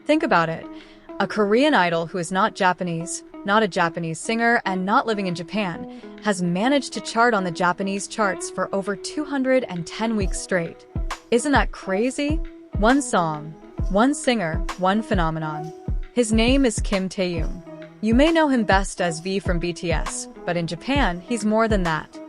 Think about it. A Korean idol who is not Japanese, not a Japanese singer, and not living in Japan, has managed to chart on the Japanese charts for over 210 weeks straight. Isn't that crazy? One song, one singer, one phenomenon. His name is Kim Taehyung. You may know him best as V from BTS, but in Japan, he's more than that.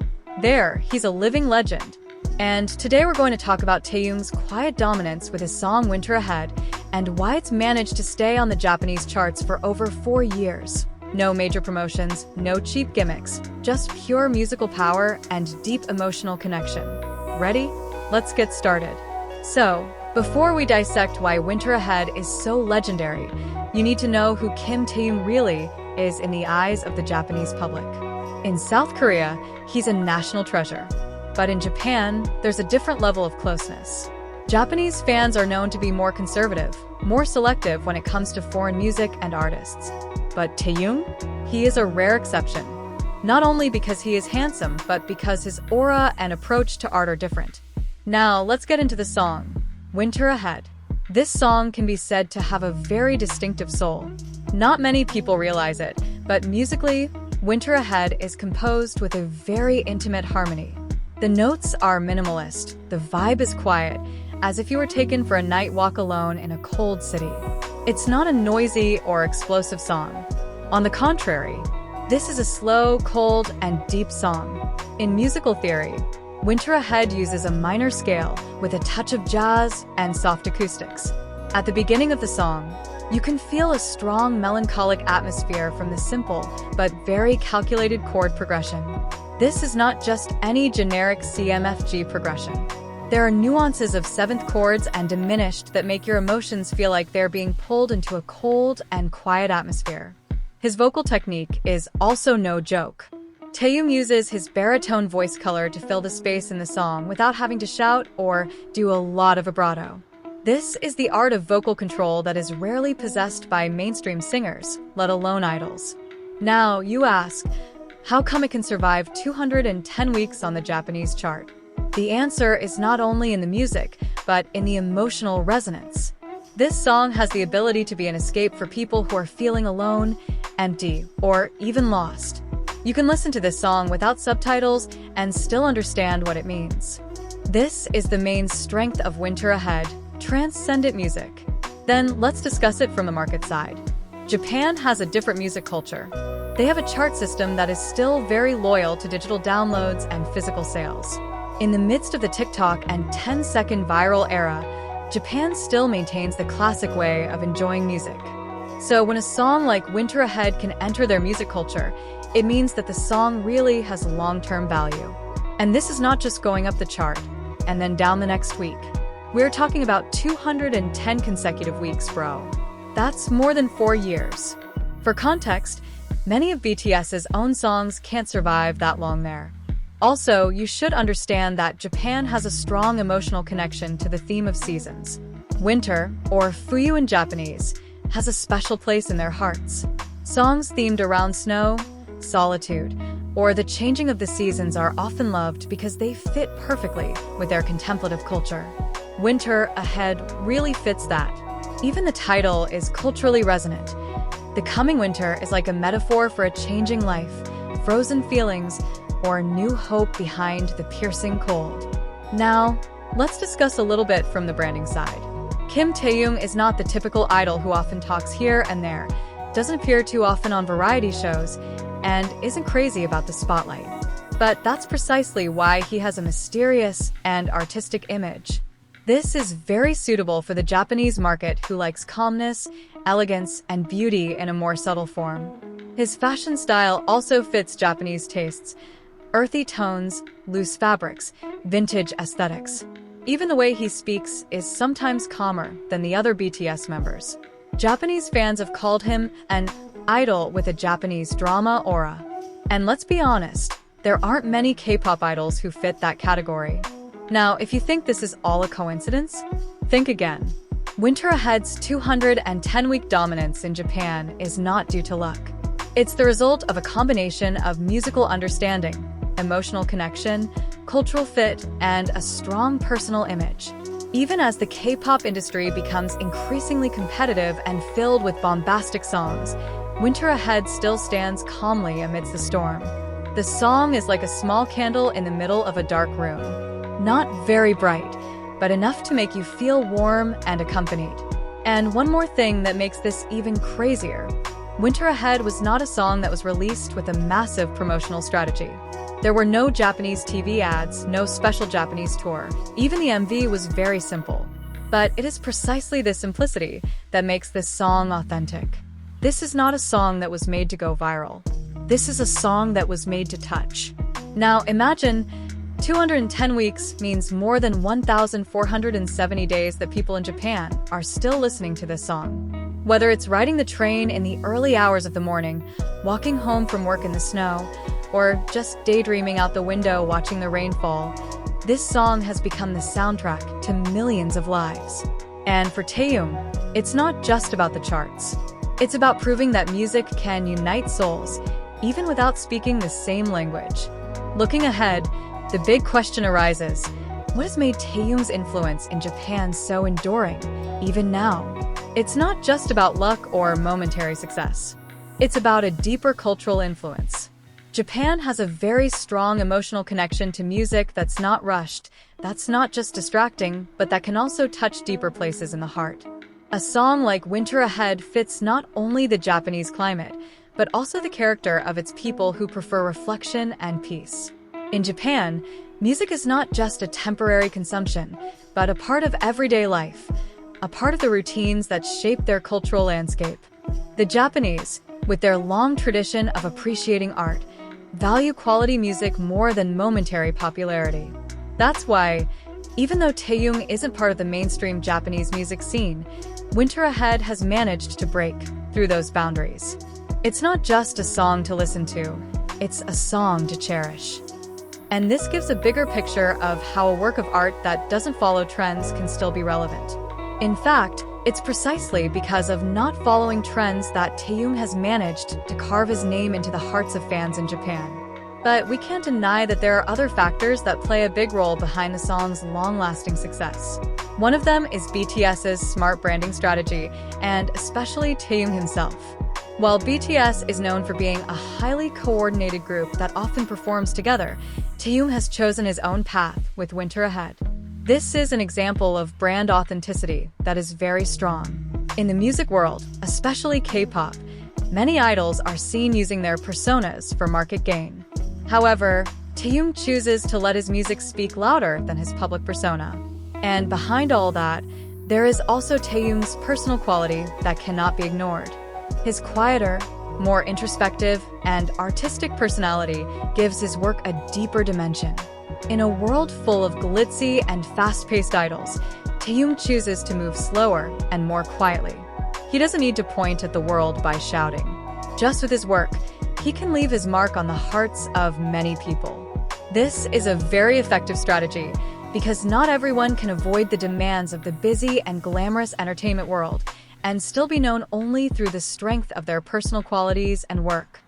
There, he's a living legend. And today we're going to talk about Taehyung's quiet dominance with his song Winter Ahead and why it's managed to stay on the Japanese charts for over 4 years. No major promotions, no cheap gimmicks, just pure musical power and deep emotional connection. Ready? Let's get started. So, before we dissect why Winter Ahead is so legendary, you need to know who Kim Taehyung really is in the eyes of the Japanese public. In South Korea, he's a national treasure. But in Japan, there's a different level of closeness. Japanese fans are known to be more conservative, more selective when it comes to foreign music and artists. But Taehyung? He is a rare exception. Not only because he is handsome, but because his aura and approach to art are different. Now, let's get into the song, Winter Ahead. This song can be said to have a very distinctive soul. Not many people realize it, but musically, Winter Ahead is composed with a very intimate harmony. The notes are minimalist, the vibe is quiet, as if you were taken for a night walk alone in a cold city. It's not a noisy or explosive song. On the contrary, this is a slow, cold, and deep song. In musical theory, Winter Ahead uses a minor scale with a touch of jazz and soft acoustics. At the beginning of the song, you can feel a strong melancholic atmosphere from the simple but very calculated chord progression. This is not just any generic CMFG progression. There are nuances of seventh chords and diminished that make your emotions feel like they're being pulled into a cold and quiet atmosphere. His vocal technique is also no joke. Taehyung uses his baritone voice color to fill the space in the song without having to shout or do a lot of vibrato. This is the art of vocal control that is rarely possessed by mainstream singers, let alone idols. Now, you ask, how come it can survive 210 weeks on the Japanese chart? The answer is not only in the music, but in the emotional resonance. This song has the ability to be an escape for people who are feeling alone, empty, or even lost. You can listen to this song without subtitles and still understand what it means. This is the main strength of Winter Ahead, transcendent music. Then let's discuss it from the market side. Japan has a different music culture. They have a chart system that is still very loyal to digital downloads and physical sales. In the midst of the TikTok and 10-second viral era, Japan still maintains the classic way of enjoying music. So when a song like Winter Ahead can enter their music culture, it means that the song really has long-term value. And this is not just going up the chart and then down the next week. We're talking about 210 consecutive weeks, bro. That's more than 4 years. For context, many of BTS's own songs can't survive that long there. Also, you should understand that Japan has a strong emotional connection to the theme of seasons. Winter, or Fuyu in Japanese, has a special place in their hearts. Songs themed around snow, solitude, or the changing of the seasons are often loved because they fit perfectly with their contemplative culture. Winter Ahead really fits that. Even the title is culturally resonant. The coming winter is like a metaphor for a changing life, frozen feelings, or new hope behind the piercing cold. Now, let's discuss a little bit from the branding side. Kim Taehyung is not the typical idol who often talks here and there, doesn't appear too often on variety shows, and isn't crazy about the spotlight. But that's precisely why he has a mysterious and artistic image. This is very suitable for the Japanese market who likes calmness, elegance, and beauty in a more subtle form. His fashion style also fits Japanese tastes: earthy tones, loose fabrics, vintage aesthetics. Even the way he speaks is sometimes calmer than the other BTS members. Japanese fans have called him an idol with a Japanese drama aura. And let's be honest, there aren't many K-pop idols who fit that category. Now, if you think this is all a coincidence, think again. Winter Ahead's 210-week dominance in Japan is not due to luck. It's the result of a combination of musical understanding, emotional connection, cultural fit, and a strong personal image. Even as the K-pop industry becomes increasingly competitive and filled with bombastic songs, Winter Ahead still stands calmly amidst the storm. The song is like a small candle in the middle of a dark room. Not very bright, but enough to make you feel warm and accompanied. And one more thing that makes this even crazier. Winter Ahead was not a song that was released with a massive promotional strategy. There were no Japanese TV ads, no special Japanese tour. Even the MV was very simple. But it is precisely this simplicity that makes this song authentic. This is not a song that was made to go viral. This is a song that was made to touch. Now imagine 210 weeks means more than 1,470 days that people in Japan are still listening to this song. Whether it's riding the train in the early hours of the morning, walking home from work in the snow, or just daydreaming out the window watching the rain fall, this song has become the soundtrack to millions of lives. And for Taehyung, it's not just about the charts. It's about proving that music can unite souls, even without speaking the same language. Looking ahead, the big question arises: what has made Taehyung's influence in Japan so enduring, even now? It's not just about luck or momentary success. It's about a deeper cultural influence. Japan has a very strong emotional connection to music that's not rushed, that's not just distracting, but that can also touch deeper places in the heart. A song like Winter Ahead fits not only the Japanese climate, but also the character of its people who prefer reflection and peace. In Japan, music is not just a temporary consumption, but a part of everyday life, a part of the routines that shape their cultural landscape. The Japanese, with their long tradition of appreciating art, value quality music more than momentary popularity. That's why, even though Taehyung isn't part of the mainstream Japanese music scene, Winter Ahead has managed to break through those boundaries. It's not just a song to listen to, it's a song to cherish. And this gives a bigger picture of how a work of art that doesn't follow trends can still be relevant. In fact, it's precisely because of not following trends that Taehyung has managed to carve his name into the hearts of fans in Japan. But we can't deny that there are other factors that play a big role behind the song's long-lasting success. One of them is BTS's smart branding strategy, and especially Taehyung himself. While BTS is known for being a highly coordinated group that often performs together, Taehyung has chosen his own path with Winter Ahead. This is an example of brand authenticity that is very strong. In the music world, especially K-pop, many idols are seen using their personas for market gain. However, Taehyung chooses to let his music speak louder than his public persona. And behind all that, there is also Taehyung's personal quality that cannot be ignored. His quieter, more introspective, and artistic personality gives his work a deeper dimension. In a world full of glitzy and fast-paced idols, Taehyung chooses to move slower and more quietly. He doesn't need to point at the world by shouting. Just with his work, he can leave his mark on the hearts of many people. This is a very effective strategy because not everyone can avoid the demands of the busy and glamorous entertainment world and still be known only through the strength of their personal qualities and work.